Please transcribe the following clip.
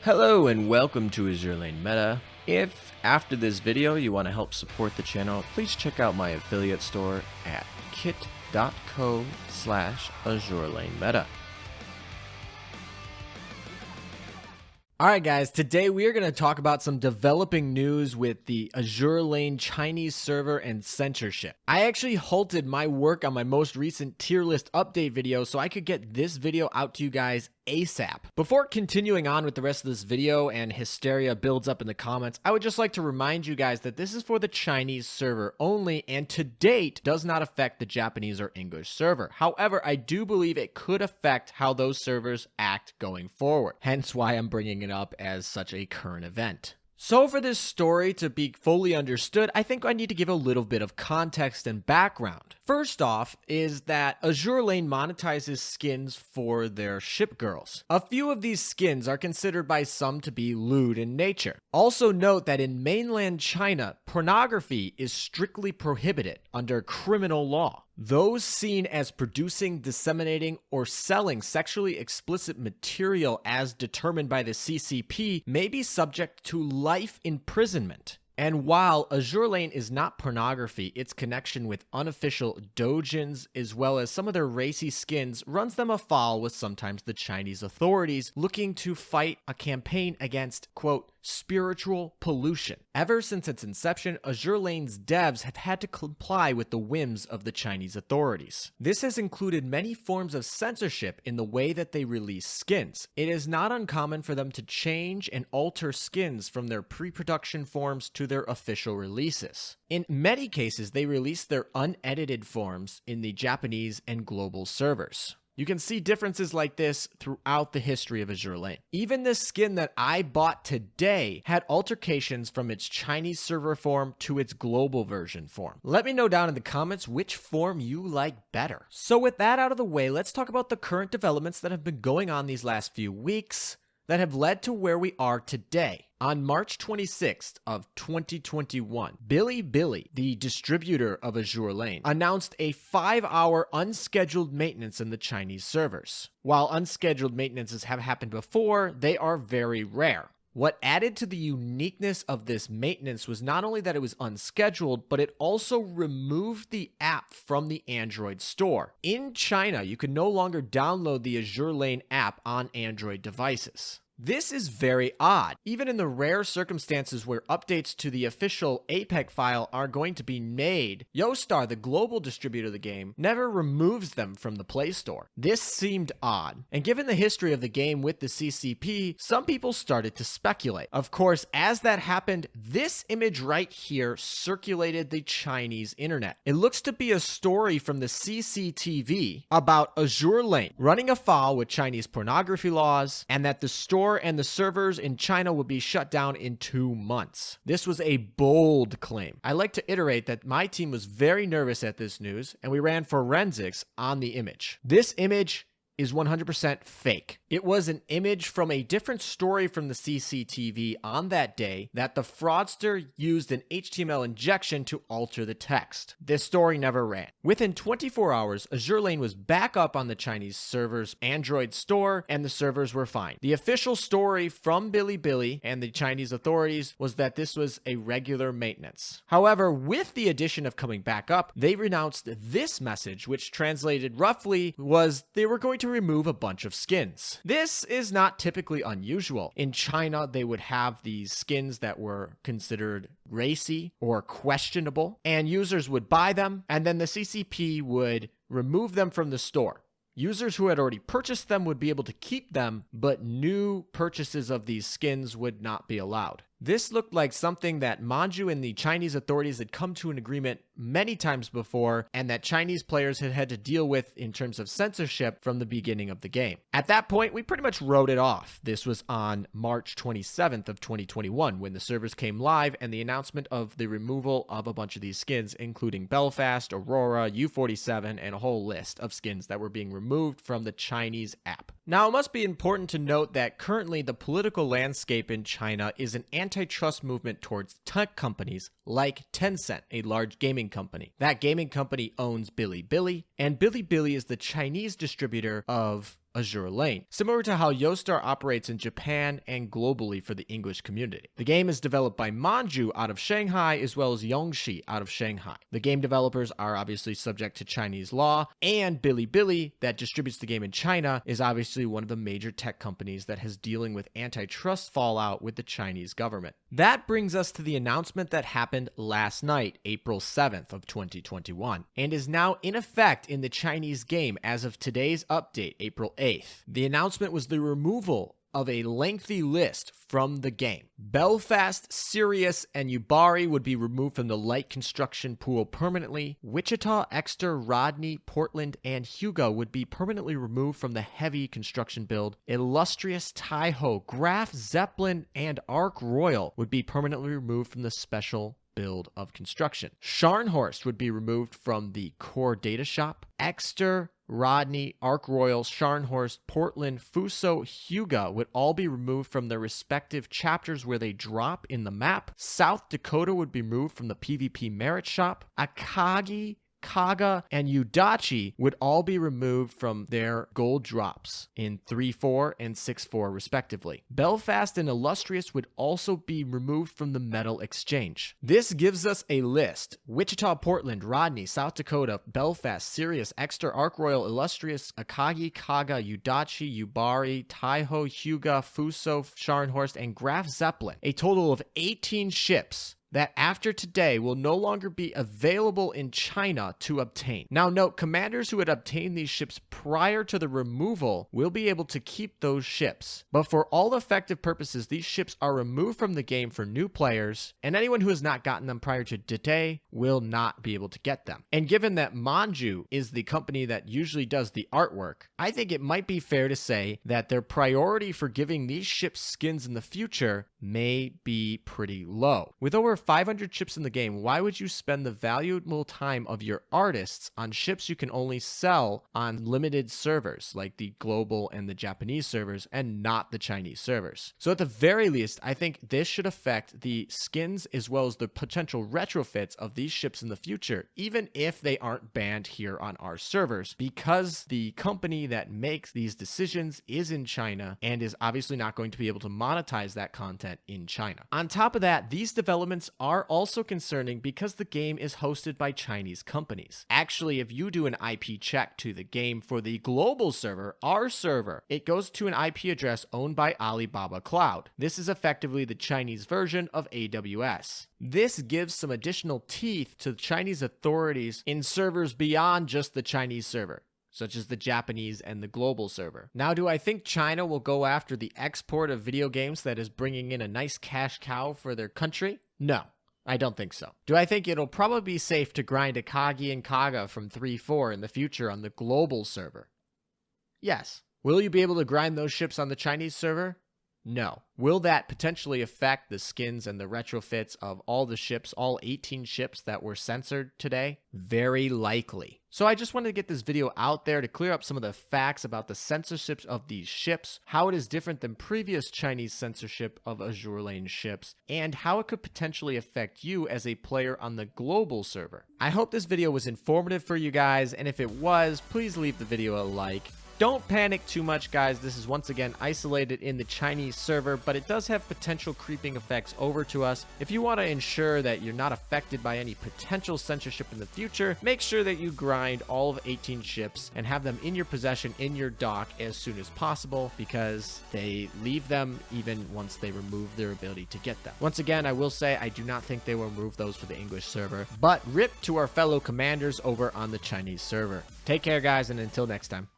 Hello and welcome to Azur Lane Meta. If after this video you want to help support the channel, please check out my affiliate store at kit.co/AzurLaneMeta. Alright guys, today we are going to talk about some developing news with the Azur Lane Chinese server and censorship. I actually halted my work on my most recent tier list update video so I could get this video out to you guys ASAP. Before continuing on with the rest of this video and hysteria builds up in the comments, I would just like to remind you guys that this is for the Chinese server only and to date does not affect the Japanese or English server. However, I do believe it could affect how those servers act going forward, hence why I'm bringing it up as such a current event. So for this story to be fully understood, I think I need to give a little bit of context and background. First off is that Azur Lane monetizes skins for their ship girls. A few of these skins are considered by some to be lewd in nature. Also note that in mainland China, pornography is strictly prohibited under criminal law. Those seen as producing, disseminating, or selling sexually explicit material as determined by the CCP may be subject to life imprisonment. And while Azur Lane is not pornography, its connection with unofficial doujins as well as some of their racy skins runs them afoul with sometimes the Chinese authorities looking to fight a campaign against, quote, spiritual pollution. Ever since its inception, Azur Lane's devs have had to comply with the whims of the Chinese authorities. This has included many forms of censorship in the way that they release skins. It is not uncommon for them to change and alter skins from their pre-production forms to their official releases. In many cases, they release their unedited forms in the Japanese and global servers. You can see differences like this throughout the history of Azur Lane. Even this skin that I bought today had altercations from its Chinese server form to its global version form. Let me know down in the comments which form you like better. So with that out of the way, let's talk about the current developments that have been going on these last few weeks that have led to where we are today. On March 26th of 2021, Bilibili, the distributor of Azur Lane, announced a 5-hour unscheduled maintenance in the Chinese servers. While unscheduled maintenances have happened before, they are very rare. What added to the uniqueness of this maintenance was not only that it was unscheduled, but it also removed the app from the Android store. In China, you can no longer download the Azur Lane app on Android devices. This is very odd, even in the rare circumstances where updates to the official APEC file are going to be made. Yoastar, the global distributor of the game, never removes them from the Play Store. This seemed odd, and given the history of the game with the CCP, some people started to speculate. Of course, as that happened, this image right here circulated the Chinese internet. It looks to be a story from the CCTV about Azur Lane running afoul with Chinese pornography laws, and that the store and the servers in China would be shut down in 2 months. This was a bold claim. I like to iterate that my team was very nervous at this news, and we ran forensics on the image. This image is 100% fake. It was an image from a different story from the CCTV on that day that the fraudster used an HTML injection to alter the text. This story never ran. Within 24 hours, Azur Lane was back up on the Chinese server's Android store and the servers were fine. The official story from Bilibili and the Chinese authorities was that this was a regular maintenance. However, with the addition of coming back up, they renounced this message, which translated roughly was they were going to remove a bunch of skins. This is not typically unusual. In China, they would have these skins that were considered racy or questionable, and users would buy them, and then the CCP would remove them from the store. Users who had already purchased them would be able to keep them, but new purchases of these skins would not be allowed. This looked like something that Manju and the Chinese authorities had come to an agreement many times before, and that Chinese players had had to deal with in terms of censorship from the beginning of the game. At that point, we pretty much wrote it off. This was on March 27th of 2021 when the servers came live and the announcement of the removal of a bunch of these skins, including Belfast, Aurora, U-47, and a whole list of skins that were being removed from the Chinese app. Now, it must be important to note that currently the political landscape in China is an antitrust movement towards tech companies like Tencent, a large gaming company. That gaming company owns Bilibili, and Bilibili is the Chinese distributor of Azur Lane, similar to how Yostar operates in Japan and globally for the English community. The game is developed by Manju out of Shanghai as well as Yongxi out of Shanghai. The game developers are obviously subject to Chinese law, and Bilibili, that distributes the game in China, is obviously one of the major tech companies that has dealing with antitrust fallout with the Chinese government. That brings us to the announcement that happened last night, April 7th of 2021, and is now in effect in the Chinese game as of today's update, April 8th. The announcement was the removal of a lengthy list from the game. Belfast, Sirius, and Yubari would be removed from the light construction pool permanently. Wichita, Exeter, Rodney, Portland, and Hugo would be permanently removed from the heavy construction build. Illustrious, Taiho, Graf, Zeppelin, and Ark Royal would be permanently removed from the special build of construction. Scharnhorst would be removed from the core data shop. Exeter, Rodney, Ark Royal, Scharnhorst, Portland, Fuso, Hugo would all be removed from their respective chapters where they drop in the map. South Dakota would be removed from the PvP merit shop. Akagi, Kaga, and Udachi would all be removed from their gold drops in 3.4 and 6.4 respectively. Belfast and Illustrious would also be removed from the metal exchange. This gives us a list: Wichita, Portland, Rodney, South Dakota, Belfast, Sirius, Exeter, Ark Royal, Illustrious, Akagi, Kaga, Udachi, Yubari, Taiho, Huga, Fuso, Scharnhorst, and Graf Zeppelin. A total of 18 ships that after today will no longer be available in China to obtain. Now note, commanders who had obtained these ships prior to the removal will be able to keep those ships. But for all effective purposes, these ships are removed from the game for new players, and anyone who has not gotten them prior to today will not be able to get them. And given that Manju is the company that usually does the artwork, I think it might be fair to say that their priority for giving these ships skins in the future may be pretty low. With over 500 ships in the game, why would you spend the valuable time of your artists on ships you can only sell on limited servers like the global and the Japanese servers and not the Chinese servers? So at the very least, I think this should affect the skins as well as the potential retrofits of these ships in the future, even if they aren't banned here on our servers, because the company that makes these decisions is in China and is obviously not going to be able to monetize that content in China. On top of that, these developments are also concerning because the game is hosted by Chinese companies. Actually, if you do an IP check to the game for the global server, our server, it goes to an IP address owned by Alibaba Cloud. This is effectively the Chinese version of AWS. This gives some additional teeth to Chinese authorities in servers beyond just the Chinese server, such as the Japanese and the global server. Now, do I think China will go after the export of video games that is bringing in a nice cash cow for their country? No, I don't think so. Do I think it'll probably be safe to grind Akagi and Kaga from 3.4 in the future on the global server? Yes. Will you be able to grind those ships on the Chinese server? No. Will that potentially affect the skins and the retrofits of all the ships, all 18 ships that were censored today? Very likely. So I just wanted to get this video out there to clear up some of the facts about the censorship of these ships, how it is different than previous Chinese censorship of Azur Lane ships, and how it could potentially affect you as a player on the global server. I hope this video was informative for you guys, and if it was, please leave the video a like. Don't panic too much, guys. This is once again isolated in the Chinese server, but it does have potential creeping effects over to us. If you want to ensure that you're not affected by any potential censorship in the future, make sure that you grind all of 18 ships and have them in your possession in your dock as soon as possible, because they leave them even once they remove their ability to get them. Once again, I will say I do not think they will remove those for the English server, but rip to our fellow commanders over on the Chinese server. Take care, guys, and until next time.